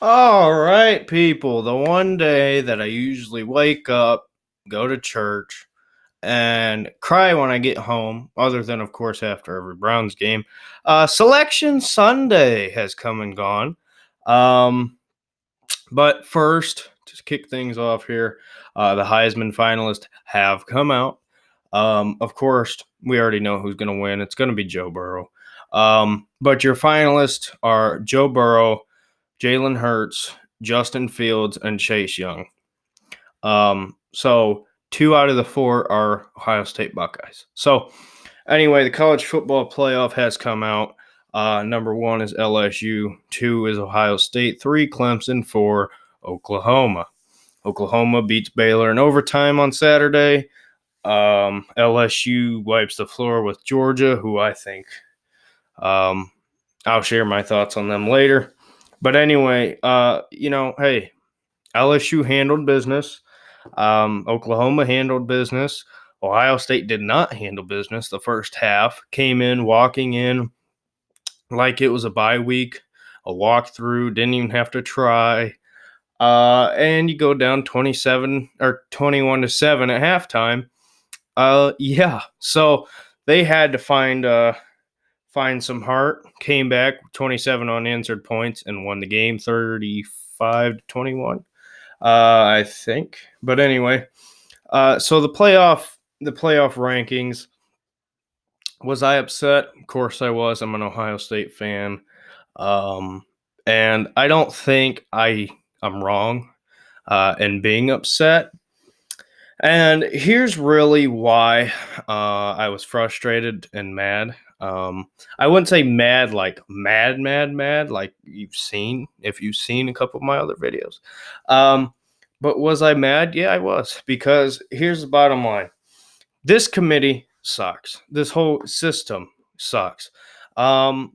All right, people. The one day that I usually wake up, go to church, and cry when I get home, other than, of course, after every Browns game. Selection Sunday has come and gone. Um, but first, to kick things off here, the Heisman finalists have come out. Of course, we already know who's going to win. It's going to be Joe Burrow. But your finalists are Joe Burrow, Jalen Hurts, Justin Fields, and Chase Young. So two out of the four are Ohio State Buckeyes. So anyway, the college football playoff has come out. Number one is LSU, two is Ohio State, three Clemson, four Oklahoma. Oklahoma beats Baylor in overtime on Saturday. LSU wipes the floor with Georgia, who I think I'll share my thoughts on them later. But anyway, hey, LSU handled business. Oklahoma handled business. Ohio State did not handle business the first half. Came in, walking in like it was a bye week, a walkthrough, didn't even have to try. And you go down 27 or 21-7 at halftime. Yeah. So they had to find some heart. Came back 27 unanswered points and won the game 35-21. I think. But anyway, so the playoff rankings. Was I upset? Of course I was. I'm an Ohio State fan. And I don't think I'm wrong in being upset. And here's really why I was frustrated and mad. I wouldn't say mad like mad, like if you've seen a couple of my other videos. But was I mad? Yeah, I was, because here's the bottom line. This committee sucks. This whole system sucks. The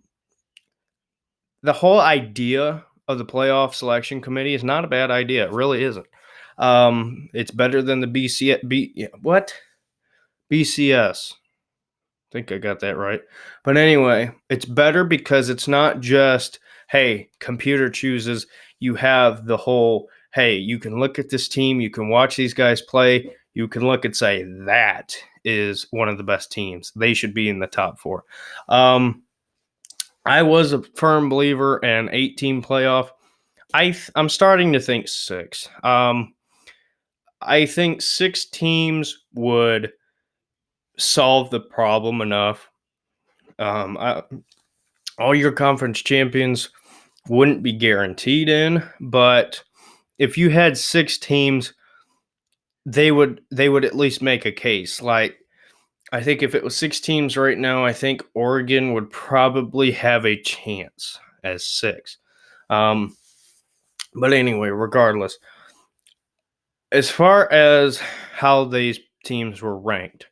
whole idea of the playoff selection committee is not a bad idea. It really isn't. It's better than the BCS. I think I got that right. But anyway, it's better because it's not just, hey, computer chooses. You have the whole, hey, you can look at this team, you can watch these guys play, you can look and say, that is one of the best teams. They should be in the top four. I was a firm believer in 8-team playoff. I'm starting to think 6. I think 6 teams would solve the problem enough. All your conference champions wouldn't be guaranteed in, but if you had 6 teams, they would at least make a case. Like, I think if it was 6 teams right now, I think Oregon would probably have a chance as 6. But anyway, regardless, as far as how these teams were ranked,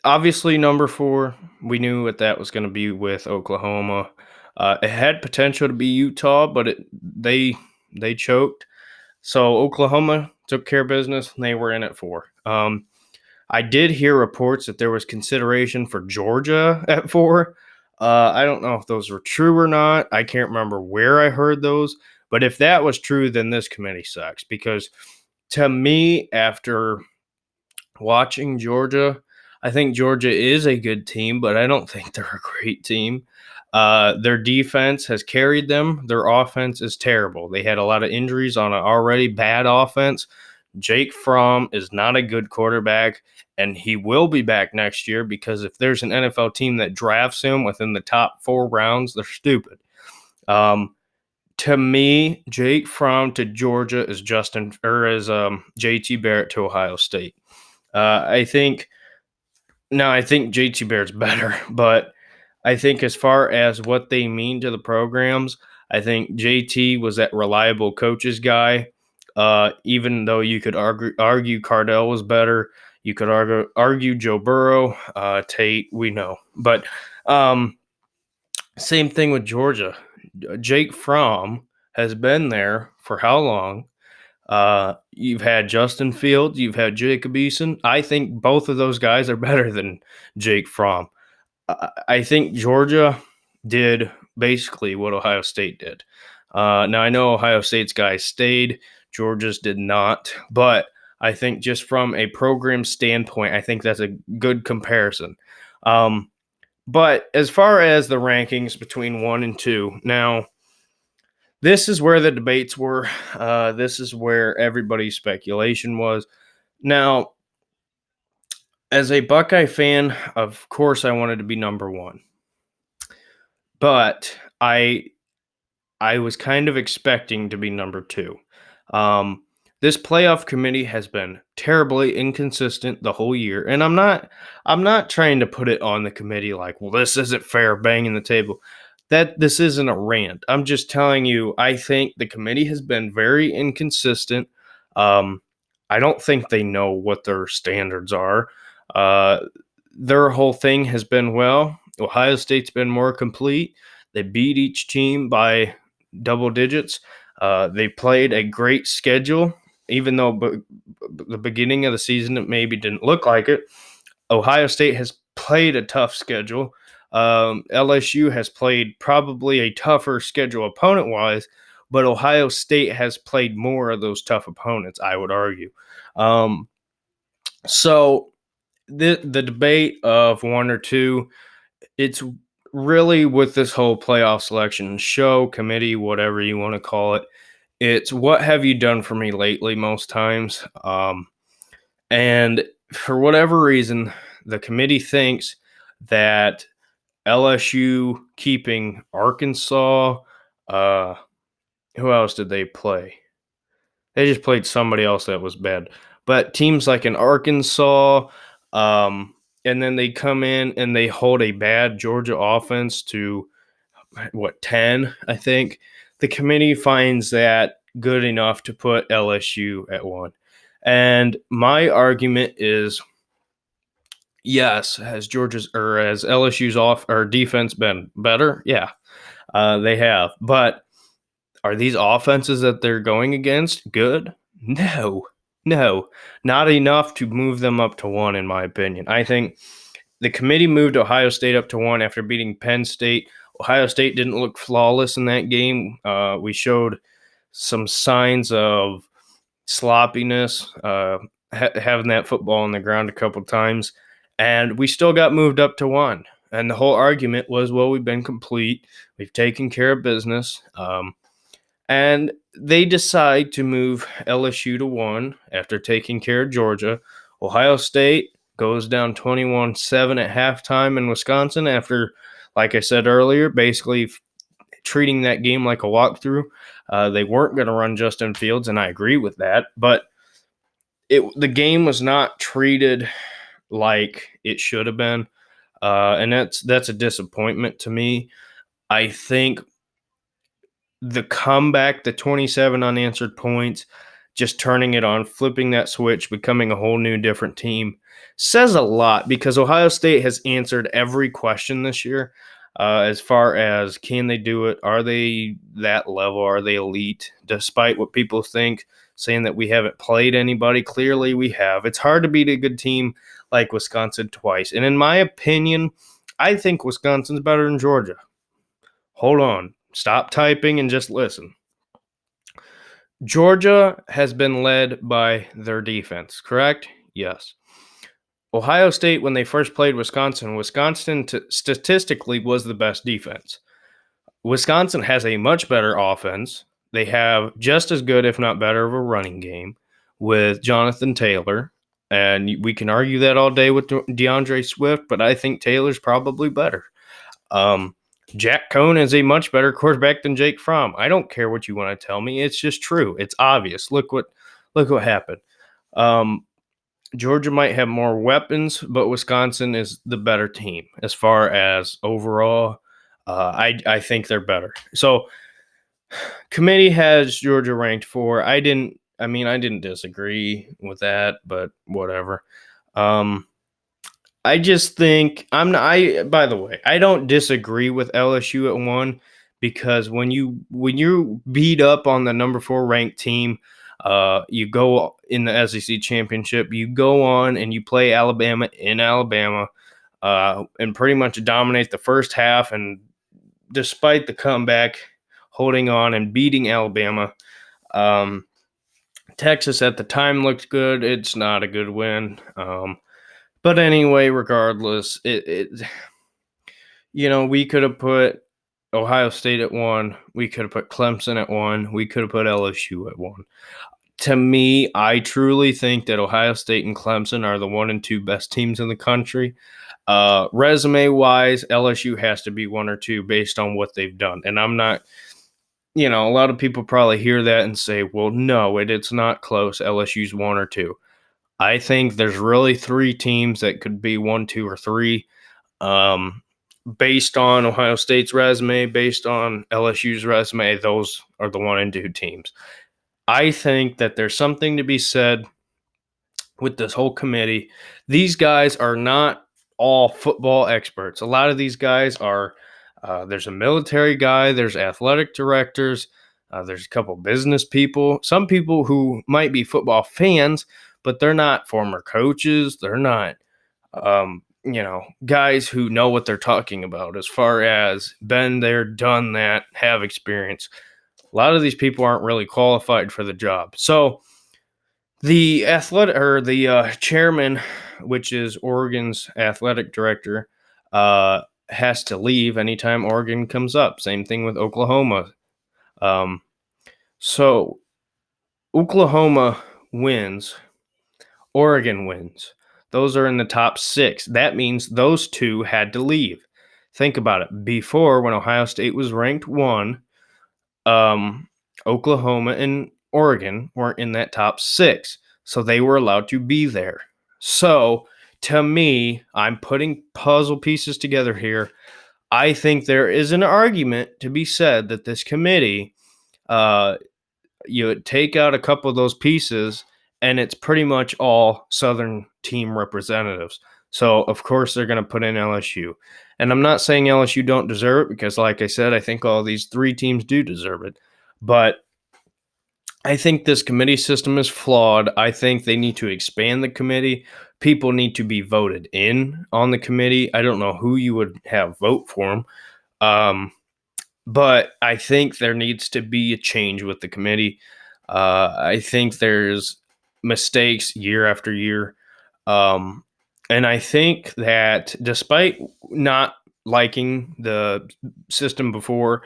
obviously number 4, we knew what that was going to be with Oklahoma. It had potential to be Utah, but they choked. So Oklahoma took care of business, and they were in at 4. I did hear reports that there was consideration for Georgia at 4. I don't know if those were true or not. I can't remember where I heard those. But if that was true, then this committee sucks. Because to me, after watching Georgia, I think Georgia is a good team, but I don't think they're a great team. Their defense has carried them. Their offense is terrible. They had a lot of injuries on an already bad offense. Jake Fromm is not a good quarterback, and he will be back next year, because if there's an NFL team that drafts him within the top 4 rounds, they're stupid. To me, Jake Fromm to Georgia is JT Barrett to Ohio State. I think JT Barrett's better, but I think as far as what they mean to the programs, I think JT was that reliable coach's guy. Even though you could argue Cardell was better, you could argue Joe Burrow, Tate, we know. But same thing with Georgia. Jake Fromm has been there for how long? You've had Justin Fields, you've had Jacob Eason. I think both of those guys are better than Jake Fromm. I think Georgia did basically what Ohio State did. Now, I know Ohio State's guys stayed, Georgia's did not, but I think just from a program standpoint, I think that's a good comparison. Um, but as far as the rankings between 1 and 2, now this is where the debates were. This is where everybody's speculation was. Now, as a Buckeye fan, of course, I wanted to be number 1, but I was kind of expecting to be number 2. Um, this playoff committee has been terribly inconsistent the whole year, and I'm not trying to put it on the committee like, well, this isn't fair, banging the table. That this isn't a rant. I'm just telling you, I think the committee has been very inconsistent. Um, I don't think they know what their standards are. Uh, their whole thing has been, well, Ohio State's been more complete. They beat each team by double digits. They played a great schedule, even though the beginning of the season it maybe didn't look like it. Ohio State has played a tough schedule. LSU has played probably a tougher schedule opponent wise, but Ohio State has played more of those tough opponents, I would argue. So the debate of 1 or 2, it's really with this whole playoff selection show, committee, whatever you want to call it. It's what have you done for me lately most times. And for whatever reason, the committee thinks that LSU keeping Arkansas, uh, who else did they play? They just played somebody else that was bad. But teams like in Arkansas, and then they come in and they hold a bad Georgia offense to 10, I think. The committee finds that good enough to put LSU at 1. And my argument is, yes, has LSU's off or defense been better? Yeah, they have. But are these offenses that they're going against good? No, no, not enough to move them up to 1, in my opinion. I think the committee moved Ohio State up to 1 after beating Penn State. Ohio State didn't look flawless in that game. We showed some signs of sloppiness, having that football on the ground a couple times, and we still got moved up to 1. And the whole argument was, well, we've been complete. We've taken care of business. And they decide to move LSU to 1 after taking care of Georgia. Ohio State goes down 21-7 at halftime in Wisconsin after, like I said earlier, basically treating that game like a walkthrough. They weren't going to run Justin Fields, and I agree with that. But the game was not treated like it should have been, and that's a disappointment to me. I think the comeback, the 27 unanswered points, just turning it on, flipping that switch, becoming a whole new different team says a lot because Ohio State has answered every question this year as far as can they do it? Are they that level? Are they elite? Despite what people think, saying that we haven't played anybody, clearly we have. It's hard to beat a good team like Wisconsin twice. And in my opinion, I think Wisconsin's better than Georgia. Hold on. Stop typing and just listen. Georgia has been led by their defense, correct? Yes. Ohio State, when they first played Wisconsin, statistically was the best defense. Wisconsin has a much better offense. They have just as good, if not better, of a running game with Jonathan Taylor. And we can argue that all day with DeAndre Swift, but I think Taylor's probably better. Jack Cohn is a much better quarterback than Jake Fromm. I don't care what you want to tell me. It's just true. It's obvious. Look what happened. Georgia might have more weapons, but Wisconsin is the better team as far as overall. I think they're better. So committee has Georgia ranked 4. I didn't disagree with that, but whatever. I just think by the way, I don't disagree with LSU at 1 because when you beat up on the number 4 ranked team, you go in the SEC championship, you go on and you play Alabama in Alabama, and pretty much dominate the first half and despite the comeback, holding on and beating Alabama. Um, Texas at the time looked good. It's not a good win. But anyway, regardless, we could have put Ohio State at 1. We could have put Clemson at 1. We could have put LSU at 1. To me, I truly think that Ohio State and Clemson are the 1 and 2 best teams in the country. Resume wise, LSU has to be 1 or 2 based on what they've done. And I'm not, a lot of people probably hear that and say, well, no, it's not close. LSU's 1 or 2. I think there's really 3 teams that could be 1, 2, or 3. Based on Ohio State's resume, based on LSU's resume, those are the 1 and 2 teams. I think that there's something to be said with this whole committee. These guys are not all football experts. A lot of these guys are, there's a military guy, there's athletic directors, there's a couple business people, some people who might be football fans, but they're not former coaches. They're not, guys who know what they're talking about as far as been there, done that, have experience. A lot of these people aren't really qualified for the job. So, the chairman, which is Oregon's athletic director, has to leave anytime Oregon comes up. Same thing with Oklahoma. So Oklahoma wins, Oregon wins. Those are in the top 6. That means those 2 had to leave. Think about it. Before, when Ohio State was ranked 1, Oklahoma and Oregon weren't in that top 6, so they were allowed to be there. So, to me, I'm putting puzzle pieces together here. I think there is an argument to be said that this committee, you take out a couple of those pieces, and it's pretty much all Southern team representatives. So, of course, they're going to put in LSU. And I'm not saying LSU don't deserve it because, like I said, I think all these 3 teams do deserve it. But I think this committee system is flawed. I think they need to expand the committee. People need to be voted in on the committee. I don't know who you would have vote for them. But I think there needs to be a change with the committee. I think there's mistakes year after year. And I think that despite not liking the system before,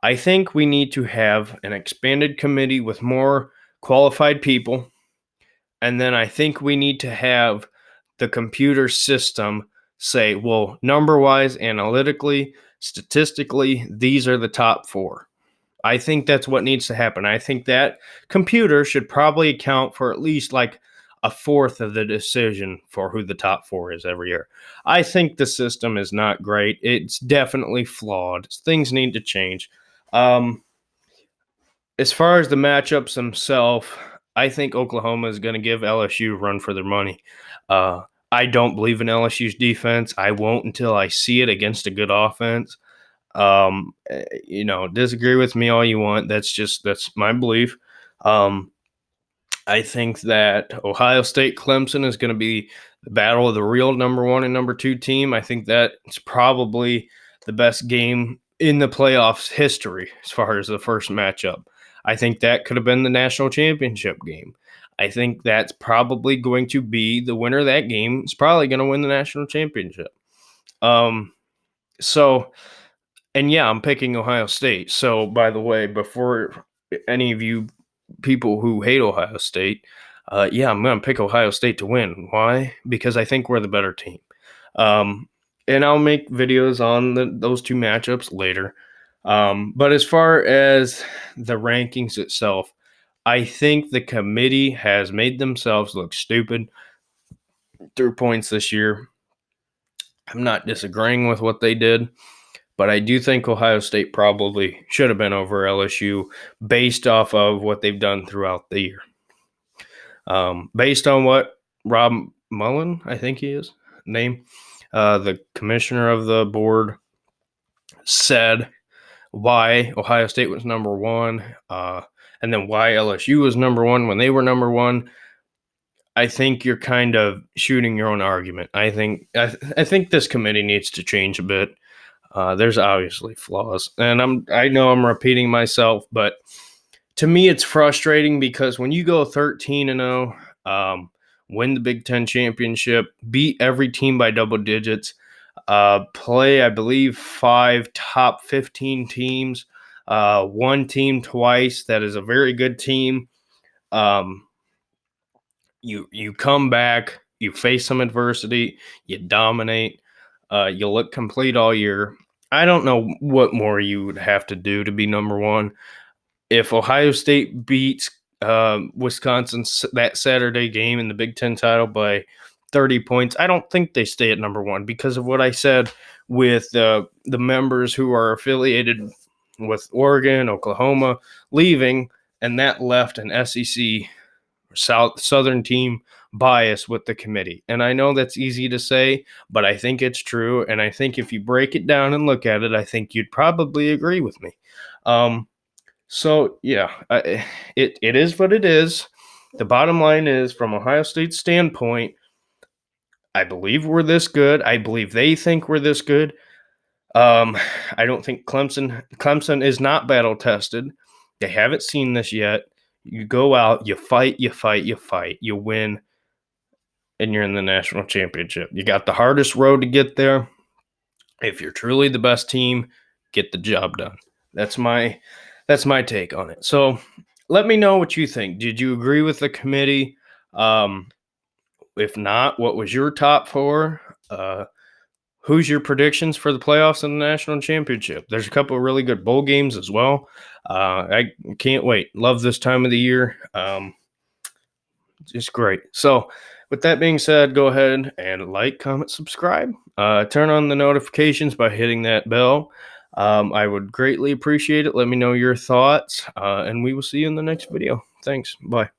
I think we need to have an expanded committee with more qualified people. And then I think we need to have the computer system say, well, number wise, analytically, statistically, these are the top 4. I think that's what needs to happen. I think that computer should probably account for at least like a fourth of the decision for who the top 4 is every year. I think the system is not great. It's definitely flawed. Things need to change. As far as the matchups themselves, I think Oklahoma is going to give LSU a run for their money. I don't believe in LSU's defense. I won't until I see it against a good offense. Disagree with me all you want. That's my belief. I think that Ohio State Clemson is going to be the battle of the real number 1 and number 2 team. I think that it's probably the best game in the playoffs history as far as the first matchup. I think that could have been the national championship game. I think that's probably going to be the winner of that game. Is probably going to win the national championship. And yeah, I'm picking Ohio State. So, by the way, before any of you people who hate Ohio State, I'm going to pick Ohio State to win. Why? Because I think we're the better team. And I'll make videos on those 2 matchups later. But as far as the rankings itself, I think the committee has made themselves look stupid through points this year. I'm not disagreeing with what they did, but I do think Ohio State probably should have been over LSU based off of what they've done throughout the year. Based on what Rob Mullen, I think he is, the commissioner of the board, said why Ohio State was number 1, and then why LSU was number 1 when they were number 1. I think you're kind of shooting your own argument. I think this committee needs to change a bit. There's obviously flaws, and I know I'm repeating myself, but to me, it's frustrating because when you go 13-0, win the Big Ten championship, beat every team by double digits, play, I believe, 5 top 15 teams, one team twice that is a very good team. Um, you come back, you face some adversity, you dominate, you look complete all year. I don't know what more you would have to do to be number one. If Ohio State beats Wisconsin that Saturday game in the Big Ten title by 30 points, I don't think they stay at number one because of what I said with the members who are affiliated with Oregon, Oklahoma leaving, and that left an SEC Southern team bias with the committee. And I know that's easy to say, but I think it's true. And I think if you break it down and look at it, I think you'd probably agree with me. So yeah, it is what it is. The bottom line is, from Ohio State's standpoint, I believe we're this good. I believe they think we're this good. I don't think Clemson is not battle tested. They haven't seen this yet. You go out, you fight, you win, and you're in the national championship. You got the hardest road to get there. If you're truly the best team, get the job done. That's my take on it. So let me know what you think. Did you agree with the committee? If not, what was your top four? Who's your predictions for the playoffs and the national championship? There's a couple of really good bowl games as well. I can't wait. Love this time of the year. Just great. So, with that being said, go ahead and like, comment, subscribe. Turn on the notifications by hitting that bell. I would greatly appreciate it. Let me know your thoughts, and we will see you in the next video. Thanks. Bye.